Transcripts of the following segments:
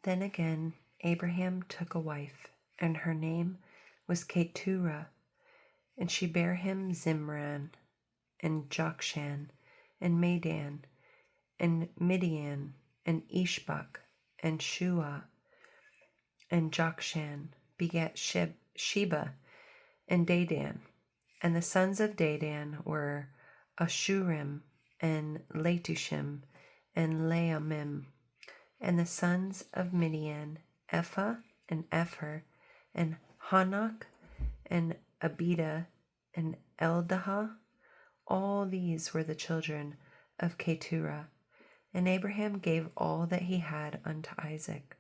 Then again Abraham took a wife, and her name was Keturah, and she bare him Zimran, and Jokshan, and Medan, and Midian, and Ishbak, and Shua, and Jokshan begat Sheba, and Dedan. And the sons of Dedan were Ashurim, and Letushim, and Laamim. And the sons of Midian, Ephah, and Epher, and Hanok, and Abida, and Eldaha. All these were the children of Keturah. And Abraham gave all that he had unto Isaac.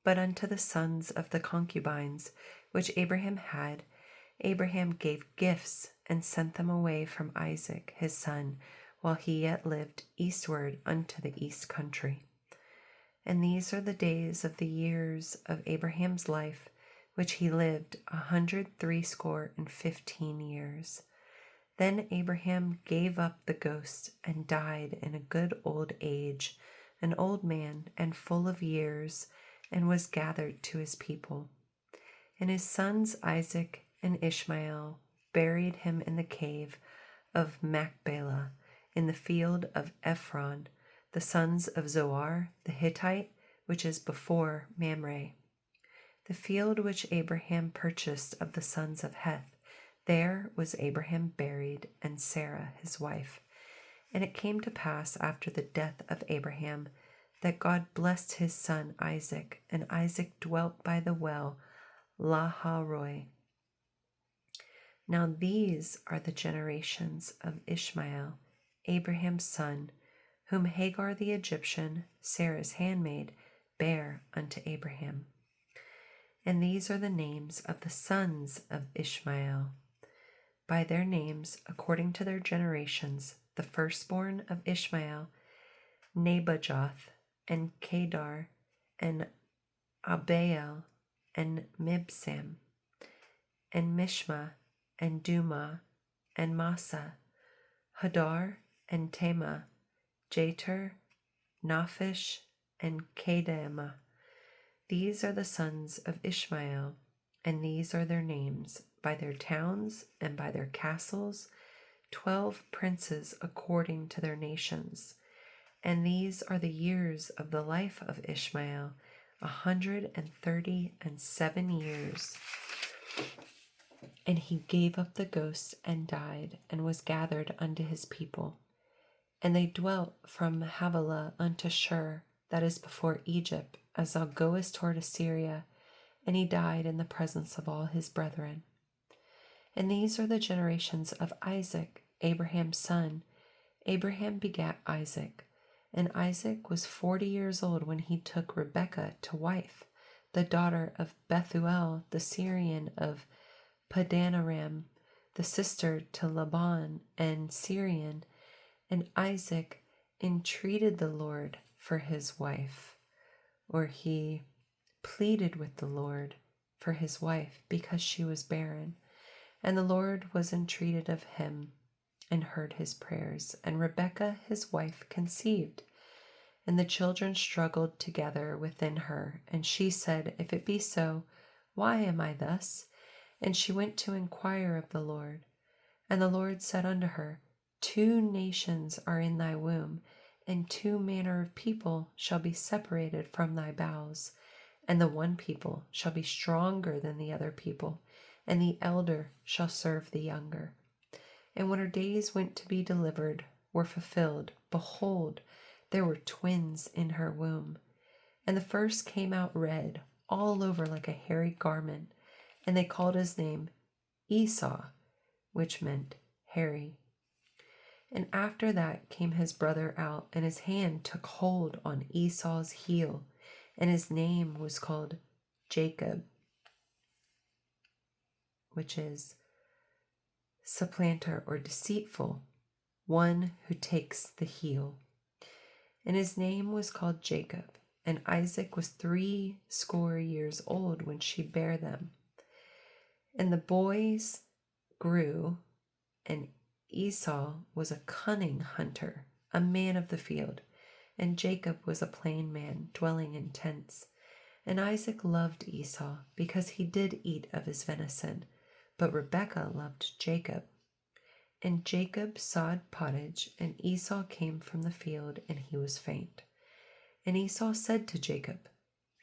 But unto the sons of the concubines which Abraham had, Abraham gave gifts, and sent them away from Isaac his son, while he yet lived eastward unto the east country. And these are the days of the years of Abraham's life, which he lived 160 years. Then Abraham gave up the ghost, and died in a good old age, an old man and full of years, and was gathered to his people. And his sons Isaac and Ishmael buried him in the cave of Machpelah, in the field of Ephron, the sons of Zoar the Hittite, which is before Mamre. The field which Abraham purchased of the sons of Heth, there was Abraham buried, and Sarah his wife. And it came to pass after the death of Abraham, that God blessed his son Isaac, and Isaac dwelt by the well Lahairoi. Now these are the generations of Ishmael, Abraham's son, whom Hagar the Egyptian, Sarah's handmaid, bare unto Abraham. And these are the names of the sons of Ishmael, by their names according to their generations: the firstborn of Ishmael, Nebajoth, and Kedar, and Abiel, and Mibsam, and Mishma, and Duma, and Massa, Hadar, and Tema, Jeter, Naphish, and Kedema. These are the sons of Ishmael, and these are their names, by their towns and by their castles, 12 princes according to their nations. And these are the years of the life of Ishmael, 137 years. And he gave up the ghost and died, and was gathered unto his people. And they dwelt from Havilah unto Shur, that is before Egypt, as thou goest toward Assyria. And he died in the presence of all his brethren. And these are the generations of Isaac, Abraham's son. Abraham begat Isaac. And Isaac was 40 years old when he took Rebekah to wife, the daughter of Bethuel the Syrian of Padanaram, the sister to Laban and Syrian. And Isaac entreated the Lord for his wife, or he pleaded with the Lord for his wife, because she was barren. And the Lord was entreated of him, and heard his prayers. And Rebekah his wife conceived. And the children struggled together within her. And she said, If it be so, why am I thus? And she went to inquire of the Lord. And the Lord said unto her, 2 nations are in thy womb, and 2 manner of people shall be separated from thy bowels. And the one people shall be stronger than the other people, and the elder shall serve the younger. And when her days went to be delivered were fulfilled, behold, there were twins in her womb. And the first came out red, all over like a hairy garment, and they called his name Esau, which meant hairy. And after that came his brother out, and his hand took hold on Esau's heel, and his name was called Jacob, which is supplanter or deceitful, one who takes the heel. And his name was called Jacob. And Isaac was 80 years old when she bare them. And the boys grew, and Esau was a cunning hunter, a man of the field, and Jacob was a plain man, dwelling in tents. And Isaac loved Esau because he did eat of his venison, but Rebekah loved Jacob. And Jacob sawed pottage, and Esau came from the field, and he was faint. And Esau said to Jacob,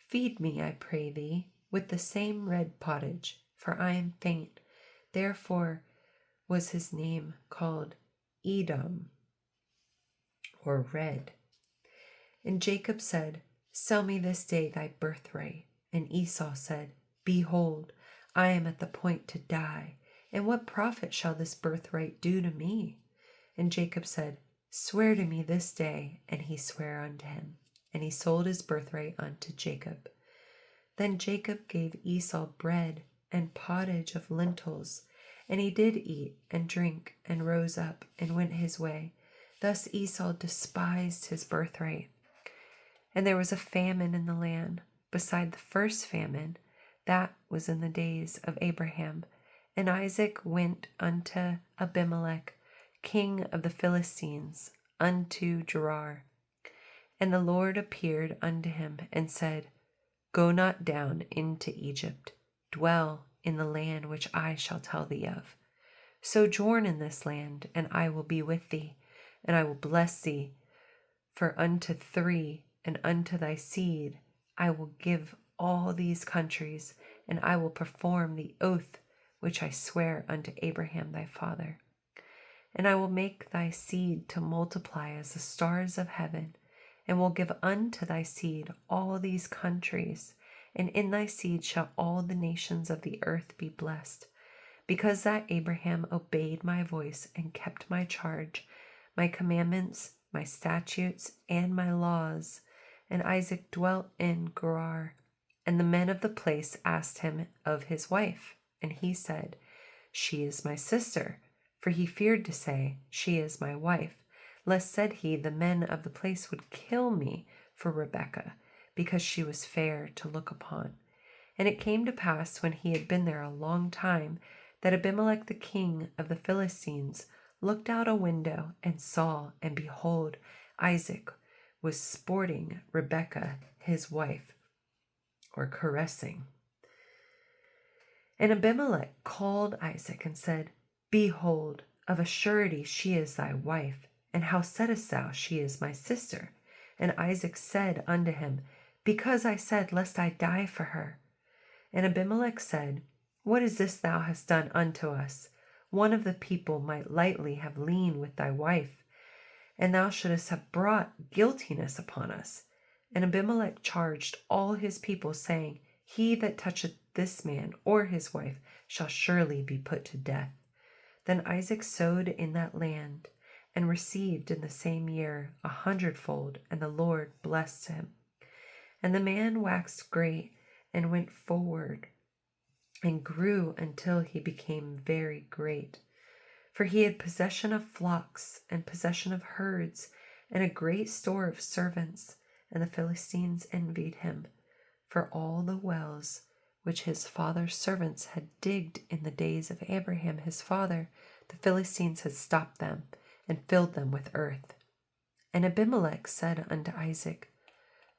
Feed me, I pray thee, with the same red pottage, for I am faint. Therefore was his name called Edom, or red. And Jacob said, Sell me this day thy birthright. And Esau said, Behold, I am at the point to die, and what profit shall this birthright do to me? And Jacob said, Swear to me this day. And he sware unto him, and he sold his birthright unto Jacob. Then Jacob gave Esau bread and pottage of lentils, and he did eat and drink, and rose up and went his way. Thus Esau despised his birthright. And there was a famine in the land, beside the first famine, that was in the days of Abraham. And Isaac went unto Abimelech, king of the Philistines, unto Gerar. And the Lord appeared unto him, and said, Go not down into Egypt, dwell in the land which I shall tell thee of. Sojourn in this land, and I will be with thee, and I will bless thee. For unto thee and unto thy seed I will give all these countries, and I will perform the oath which I swear unto Abraham thy father. And I will make thy seed to multiply as the stars of heaven, and will give unto thy seed all these countries, and in thy seed shall all the nations of the earth be blessed, because that Abraham obeyed my voice and kept my charge, my commandments, my statutes, and my laws. And Isaac dwelt in Gerar. And the men of the place asked him of his wife, and he said, She is my sister. For he feared to say, She is my wife, lest, said he, the men of the place would kill me for Rebekah, because she was fair to look upon. And it came to pass, when he had been there a long time, that Abimelech the king of the Philistines looked out a window and saw, and behold, Isaac was sporting Rebekah his wife, or caressing. And Abimelech called Isaac and said, Behold, of a surety she is thy wife. And how saidst thou, She is my sister? And Isaac said unto him, Because I said, lest I die for her. And Abimelech said, What is this thou hast done unto us? One of the people might lightly have lain with thy wife, and thou shouldest have brought guiltiness upon us. And Abimelech charged all his people, saying, He that toucheth this man or his wife shall surely be put to death. Then Isaac sowed in that land, and received in the same year 100-fold, and the Lord blessed him. And the man waxed great, and went forward, and grew until he became very great. For he had possession of flocks, and possession of herds, and a great store of servants. And the Philistines envied him, for all the wells which his father's servants had digged in the days of Abraham his father, the Philistines had stopped them, and filled them with earth. And Abimelech said unto Isaac,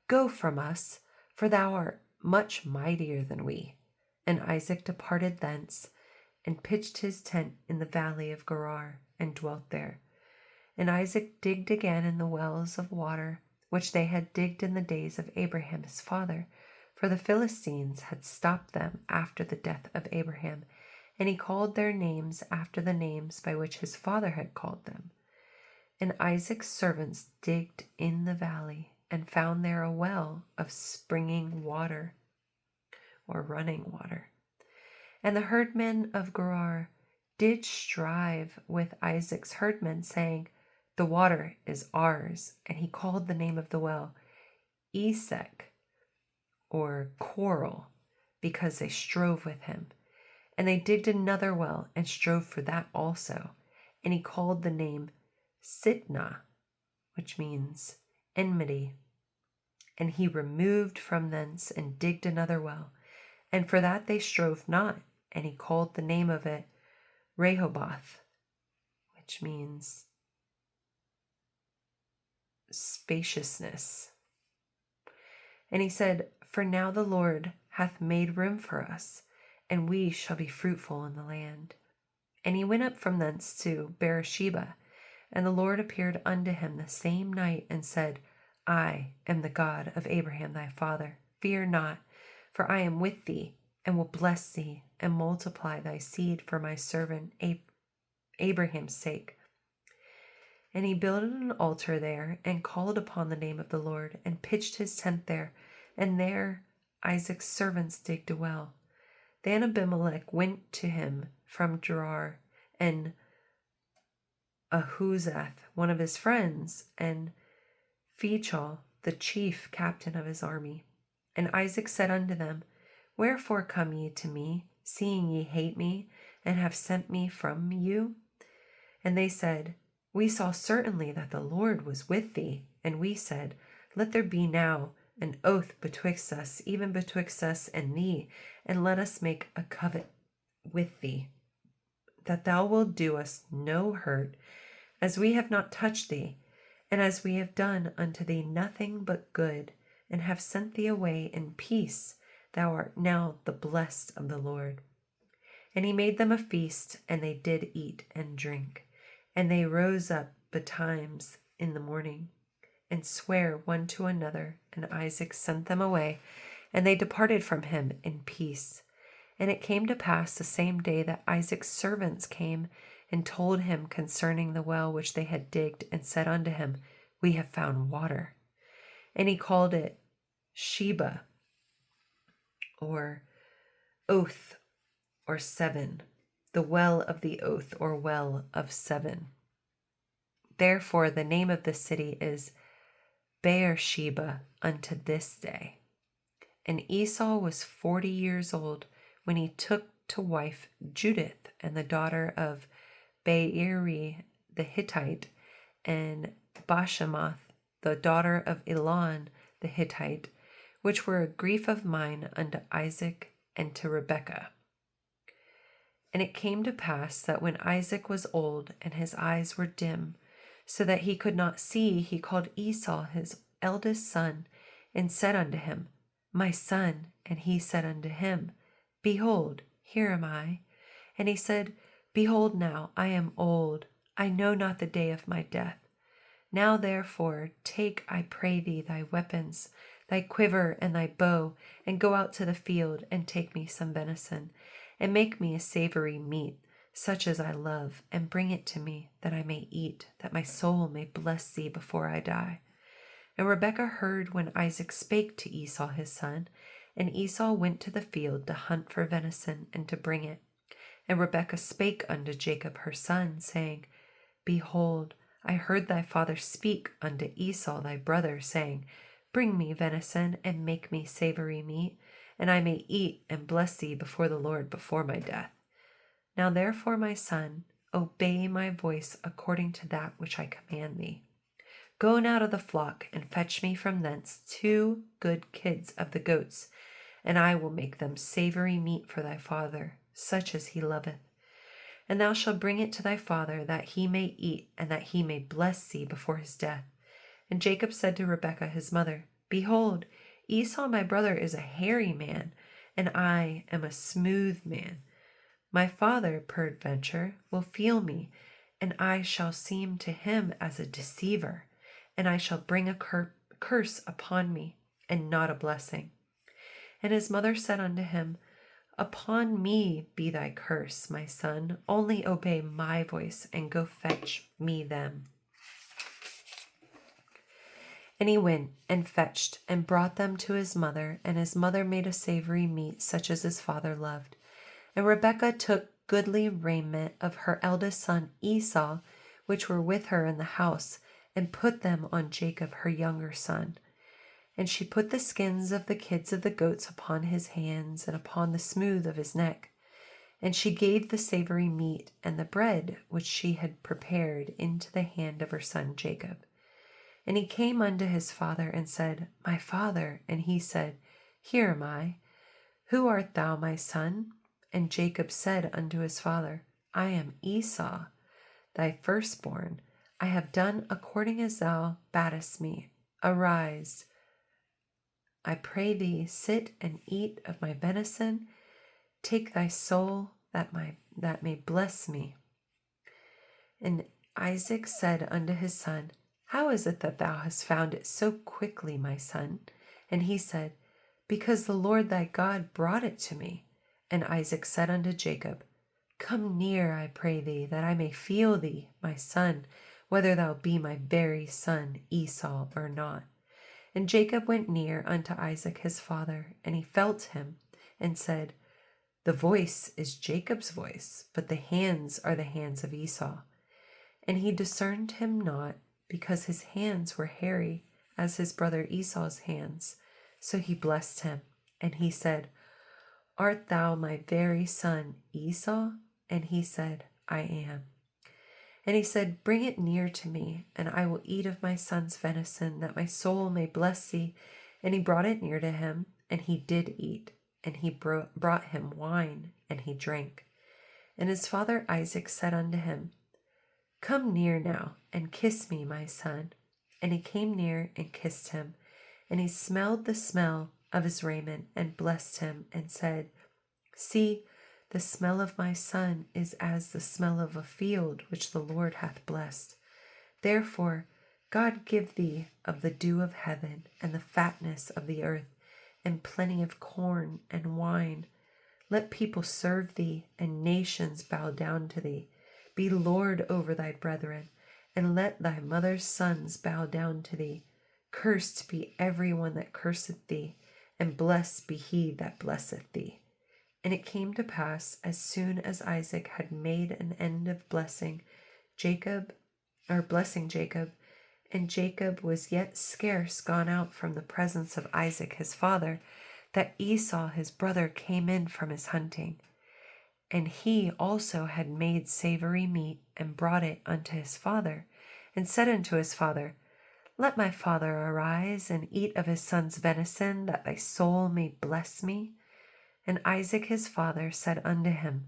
Go from us, for thou art much mightier than we. And Isaac departed thence, and pitched his tent in the valley of Gerar, and dwelt there. And Isaac digged again in the wells of water, which they had digged in the days of Abraham his father, for the Philistines had stopped them after the death of Abraham, and he called their names after the names by which his father had called them. And Isaac's servants digged in the valley, and found there a well of springing water, or running water. And the herdmen of Gerar did strive with Isaac's herdmen, saying, The water is ours. And he called the name of the well Esek, or quarrel, because they strove with him. And they digged another well, and strove for that also. And he called the name Sitnah, which means enmity. And he removed from thence, and digged another well. And for that they strove not. And he called the name of it Rehoboth, which means spaciousness. And he said, For now the Lord hath made room for us, and we shall be fruitful in the land. And he went up from thence to Beersheba, and the Lord appeared unto him the same night, and said, I am the God of Abraham thy father. Fear not, for I am with thee, and will bless thee, and multiply thy seed for my servant Abraham's sake. And he builded an altar there, and called upon the name of the Lord, and pitched his tent there, and there Isaac's servants digged a well. Then Abimelech went to him from Gerar, and Ahuzath, one of his friends, and Phechol, the chief captain of his army. And Isaac said unto them, Wherefore come ye to me, seeing ye hate me, and have sent me from you? And they said, We saw certainly that the Lord was with thee. And we said, Let there be now an oath betwixt us, even betwixt us and thee, and let us make a covenant with thee, that thou wilt do us no hurt, as we have not touched thee, and as we have done unto thee nothing but good, and have sent thee away in peace. Thou art now the blessed of the Lord. And he made them a feast, and they did eat and drink. And they rose up betimes in the morning, and sware one to another, and Isaac sent them away, and they departed from him in peace. And it came to pass the same day that Isaac's servants came and told him concerning the well which they had digged, and said unto him, We have found water. And he called it Sheba, or oath, or seven, the well of the oath, or well of seven. Therefore the name of the city is Beersheba unto this day. And Esau was 40 years old when he took to wife Judith, and the daughter of Beeri the Hittite, and Bashemoth, the daughter of Elon the Hittite, which were a grief of mine unto Isaac and to Rebekah. And it came to pass that when Isaac was old, and his eyes were dim, so that he could not see, he called Esau his eldest son, and said unto him, My son. And he said unto him, Behold, here am I. And he said, Behold now, I am old, I know not the day of my death. Now therefore take, I pray thee, thy weapons, thy quiver and thy bow, and go out to the field, and take me some venison, and make me a savory meat, such as I love, and bring it to me, that I may eat, that my soul may bless thee before I die. And Rebekah heard when Isaac spake to Esau his son, and Esau went to the field to hunt for venison, and to bring it. And Rebekah spake unto Jacob her son, saying, Behold, I heard thy father speak unto Esau thy brother, saying, Bring me venison, and make me savory meat, and I may eat and bless thee before the Lord before my death. Now therefore, my son, obey my voice according to that which I command thee. Go now to the flock, and fetch me from thence 2 good kids of the goats, and I will make them savory meat for thy father, such as he loveth. And thou shalt bring it to thy father, that he may eat, and that he may bless thee before his death. And Jacob said to Rebekah his mother, Behold, Esau my brother is a hairy man, and I am a smooth man. My father, peradventure, will feel me, and I shall seem to him as a deceiver, and I shall bring a curse upon me, and not a blessing. And his mother said unto him, Upon me be thy curse, my son, only obey my voice, and go fetch me them. And he went and fetched and brought them to his mother, and his mother made a savory meat, such as his father loved. And Rebekah took goodly raiment of her eldest son Esau, which were with her in the house, and put them on Jacob her younger son. And she put the skins of the kids of the goats upon his hands, and upon the smooth of his neck. And she gave the savory meat and the bread which she had prepared into the hand of her son Jacob. And he came unto his father and said, My father. And he said, Here am I. Who art thou, my son? And Jacob said unto his father, I am Esau, thy firstborn. I have done according as thou badest me. Arise, I pray thee, sit and eat of my venison. Take thy soul that may bless me. And Isaac said unto his son, How is it that thou hast found it so quickly, my son? And he said, Because the Lord thy God brought it to me. And Isaac said unto Jacob, Come near, I pray thee, that I may feel thee, my son, whether thou be my very son Esau or not. And Jacob went near unto Isaac his father, and he felt him, and said, The voice is Jacob's voice, but the hands are the hands of Esau. And he discerned him not, because his hands were hairy as his brother Esau's hands. So he blessed him, and he said, Art thou my very son Esau? And he said, I am. And he said, Bring it near to me, and I will eat of my son's venison, that my soul may bless thee. And he brought it near to him, and he did eat. And he brought him wine, and he drank. And his father Isaac said unto him, Come near now, and kiss me, my son. And he came near and kissed him. And he smelled the smell of his raiment, and blessed him, and said, See, the smell of my son is as the smell of a field which the Lord hath blessed. Therefore God give thee of the dew of heaven, and the fatness of the earth, and plenty of corn and wine. Let people serve thee, and nations bow down to thee. Be Lord over thy brethren, and let thy mother's sons bow down to thee. Cursed be every one that curseth thee, and blessed be he that blesseth thee. And it came to pass, as soon as Isaac had made an end of blessing Jacob, and Jacob was yet scarce gone out from the presence of Isaac his father, that Esau his brother came in from his hunting. And he also had made savory meat, and brought it unto his father, and said unto his father, Let my father arise, and eat of his son's venison, that thy soul may bless me. And Isaac his father said unto him,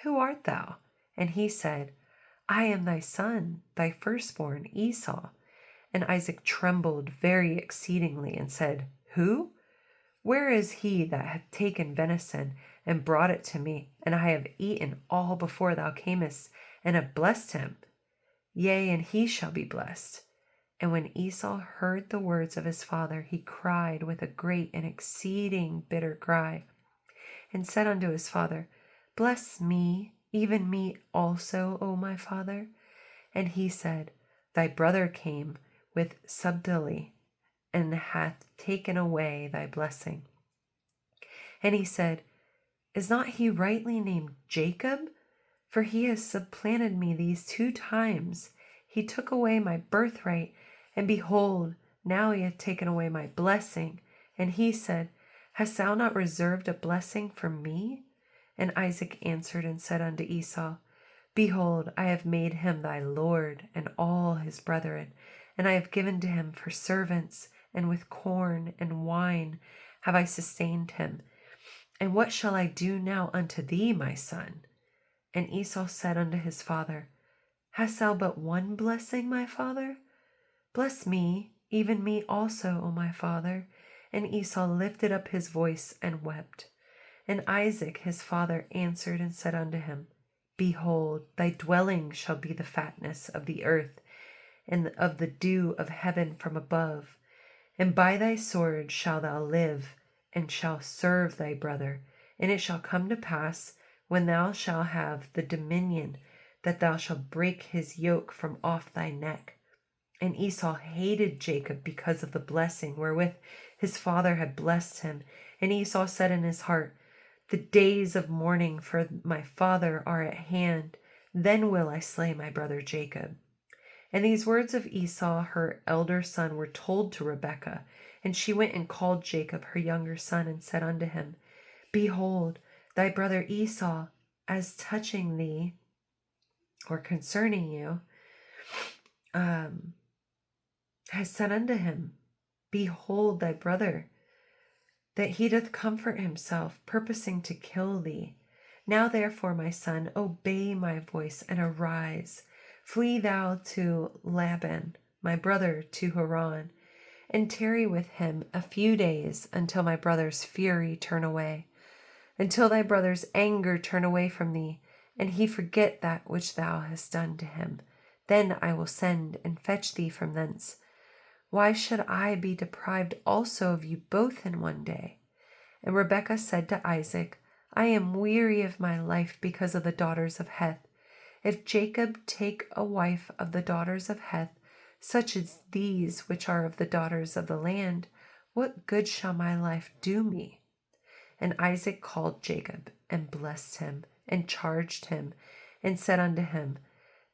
Who art thou? And he said, I am thy son, thy firstborn, Esau. And Isaac trembled very exceedingly, and said, Who? Where is he that hath taken venison, and brought it to me? And I have eaten all before thou camest, and have blessed him. Yea, and he shall be blessed. And when Esau heard the words of his father, he cried with a great and exceeding bitter cry, and said unto his father, Bless me, even me also, O my father. And he said, Thy brother came with subtilty, and hath taken away thy blessing. And he said, Is not he rightly named Jacob? For he has supplanted me these 2 times. He took away my birthright, and behold, now he hath taken away my blessing. And he said, Hast thou not reserved a blessing for me? And Isaac answered and said unto Esau, Behold, I have made him thy lord, and all his brethren, and I have given to him for servants, and with corn and wine have I sustained him. And what shall I do now unto thee, my son? And Esau said unto his father, Hast thou but one blessing, my father? Bless me, even me also, O my father. And Esau lifted up his voice and wept. And Isaac his father answered and said unto him, Behold, thy dwelling shall be the fatness of the earth, and of the dew of heaven from above. And by thy sword shalt thou live, and shalt serve thy brother. And it shall come to pass, when thou shalt have the dominion, that thou shalt break his yoke from off thy neck. And Esau hated Jacob because of the blessing wherewith his father had blessed him. And Esau said in his heart, The days of mourning for my father are at hand. Then will I slay my brother Jacob. And these words of Esau, her elder son, were told to Rebekah. And she went and called Jacob, her younger son, and said unto him, Behold, thy brother Esau, as touching thee, or concerning you, has said unto him, Behold thy brother, that he doth comfort himself, purposing to kill thee. Now therefore, my son, obey my voice, and arise. Flee thou to Laban, my brother, to Haran, and tarry with him a few days until my brother's fury turn away, until thy brother's anger turn away from thee, and he forget that which thou hast done to him. Then I will send and fetch thee from thence. Why should I be deprived also of you both in one day? And Rebekah said to Isaac, I am weary of my life because of the daughters of Heth. If Jacob take a wife of the daughters of Heth, such as these which are of the daughters of the land, what good shall my life do me? And Isaac called Jacob, and blessed him, and charged him, and said unto him,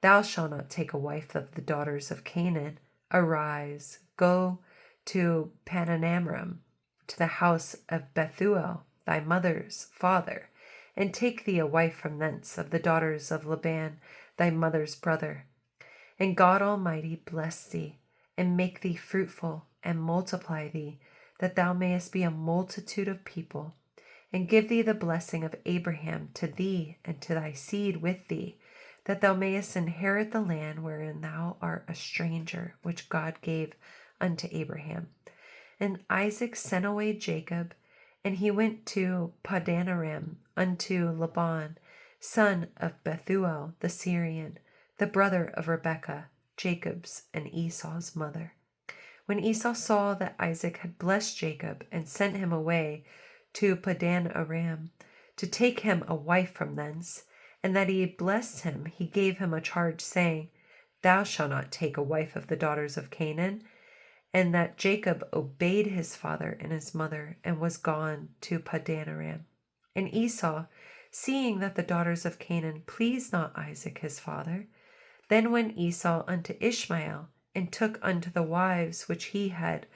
Thou shalt not take a wife of the daughters of Canaan. Arise, go to Padanaram, to the house of Bethuel, thy mother's father, and take thee a wife from thence of the daughters of Laban, thy mother's brother. And God Almighty bless thee, and make thee fruitful, and multiply thee, that thou mayest be a multitude of people, and give thee the blessing of Abraham to thee and to thy seed with thee, that thou mayest inherit the land wherein thou art a stranger, which God gave unto Abraham. And Isaac sent away Jacob, and he went to Padanaram unto Laban, son of Bethuel the Syrian, the brother of Rebekah, Jacob's and Esau's mother. When Esau saw that Isaac had blessed Jacob and sent him away to Padanaram to take him a wife from thence, and that he had blessed him, he gave him a charge, saying, Thou shalt not take a wife of the daughters of Canaan. And that Jacob obeyed his father and his mother, and was gone to Padanaram. And Esau, seeing that the daughters of Canaan pleased not Isaac his father, then went Esau unto Ishmael, and took unto the wives which he had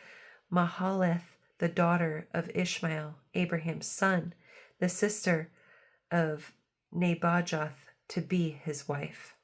Mahalath, the daughter of Ishmael, Abraham's son, the sister of Nebajoth, to be his wife.